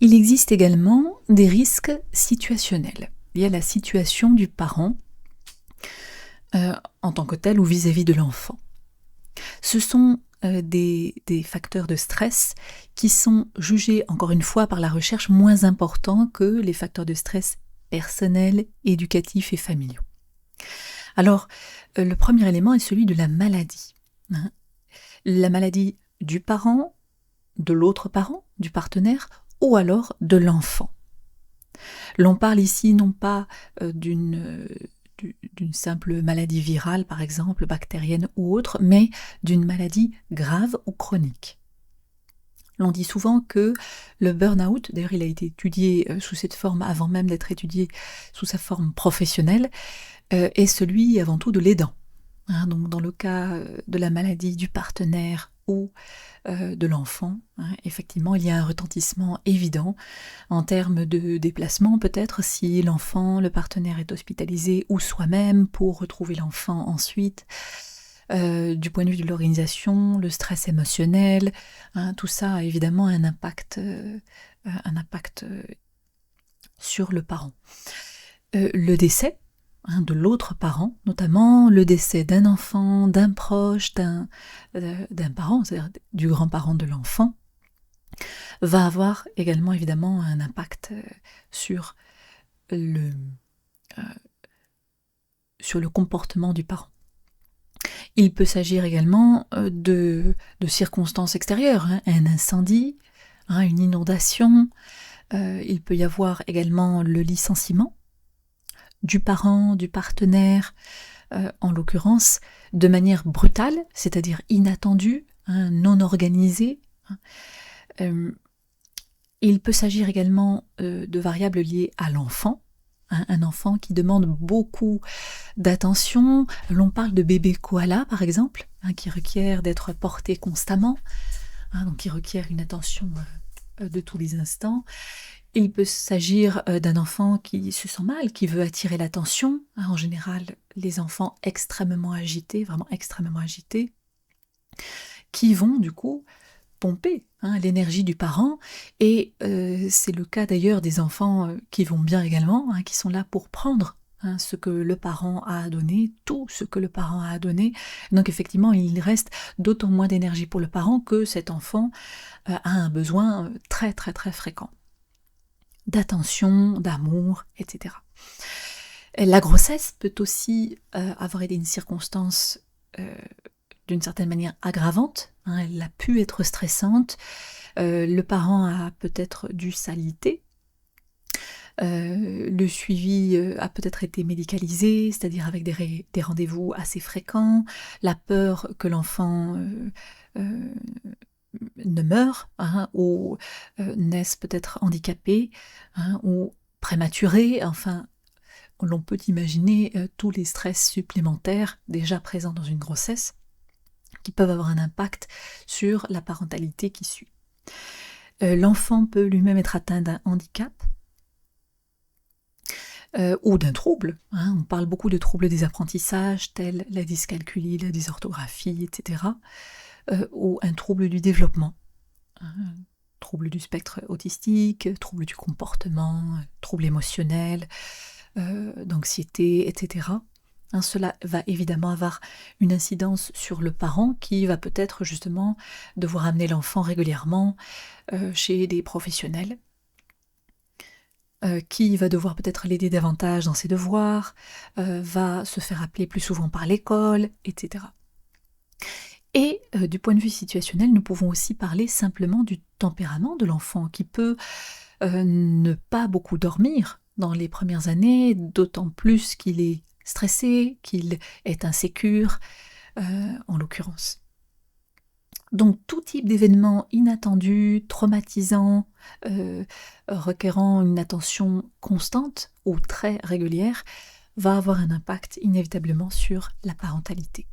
Il existe également des risques situationnels. Il y a la situation du parent en tant que tel ou vis-à-vis de l'enfant. Ce sont des facteurs de stress qui sont jugés, encore une fois, par la recherche moins importants que les facteurs de stress personnels, éducatifs et familiaux. Alors, le premier élément est celui de la maladie. La maladie du parent, de l'autre parent, du partenaire, ou alors de l'enfant. L'on parle ici non pas d'une simple maladie virale, par exemple, bactérienne ou autre, mais d'une maladie grave ou chronique. L'on dit souvent que le burn-out, d'ailleurs il a été étudié sous cette forme avant même d'être étudié sous sa forme professionnelle, est celui avant tout de l'aidant. Donc dans le cas de la maladie du partenaire ou de l'enfant, effectivement il y a un retentissement évident en termes de déplacement, peut-être si l'enfant, le partenaire est hospitalisé ou soi-même pour retrouver l'enfant ensuite. Du point de vue de l'organisation, le stress émotionnel, tout ça a évidemment un impact sur le parent. Le décès de l'autre parent, notamment le décès d'un enfant, d'un proche, d'un parent, c'est-à-dire du grand-parent de l'enfant, va avoir également évidemment un impact sur le comportement du parent. Il peut s'agir également de circonstances extérieures, un incendie, une inondation. Il peut y avoir également le licenciement du parent, du partenaire, en l'occurrence, de manière brutale, c'est-à-dire inattendue, non organisée. Il peut s'agir également de variables liées à l'enfant, un enfant qui demande beaucoup d'attention. L'on parle de bébé koala, par exemple, qui requiert d'être porté constamment, donc qui requiert une attention de tous les instants. Il peut s'agir d'un enfant qui se sent mal, qui veut attirer l'attention. En général, les enfants extrêmement agités, vraiment extrêmement agités, qui vont du coup pomper l'énergie du parent, et c'est le cas d'ailleurs des enfants qui vont bien également, qui sont là pour prendre ce que le parent a à donner, tout ce que le parent a à donner. Donc effectivement, il reste d'autant moins d'énergie pour le parent que cet enfant a un besoin très très très fréquent d'attention, d'amour, etc. La grossesse peut aussi avoir été une circonstance d'une certaine manière aggravante, elle a pu être stressante, le parent a peut-être dû s'aliter, le suivi a peut-être été médicalisé, c'est-à-dire avec des rendez-vous assez fréquents, la peur que l'enfant ne meure, ou naisse peut-être handicapé, ou prématuré, enfin, l'on peut imaginer tous les stress supplémentaires déjà présents dans une grossesse, qui peuvent avoir un impact sur la parentalité qui suit. L'enfant peut lui-même être atteint d'un handicap ou d'un trouble. On parle beaucoup de troubles des apprentissages, tels la dyscalculie, la dysorthographie, etc. Ou un trouble du développement. Trouble du spectre autistique, trouble du comportement, trouble émotionnel, d'anxiété, etc. Cela va évidemment avoir une incidence sur le parent qui va peut-être justement devoir amener l'enfant régulièrement chez des professionnels, qui va devoir peut-être l'aider davantage dans ses devoirs, va se faire appeler plus souvent par l'école, etc. Et du point de vue situationnel, nous pouvons aussi parler simplement du tempérament de l'enfant qui peut ne pas beaucoup dormir dans les premières années, d'autant plus qu'il est stressé, qu'il est insécure, en l'occurrence. Donc tout type d'événement inattendu, traumatisant, requérant une attention constante ou très régulière, va avoir un impact inévitablement sur la parentalité.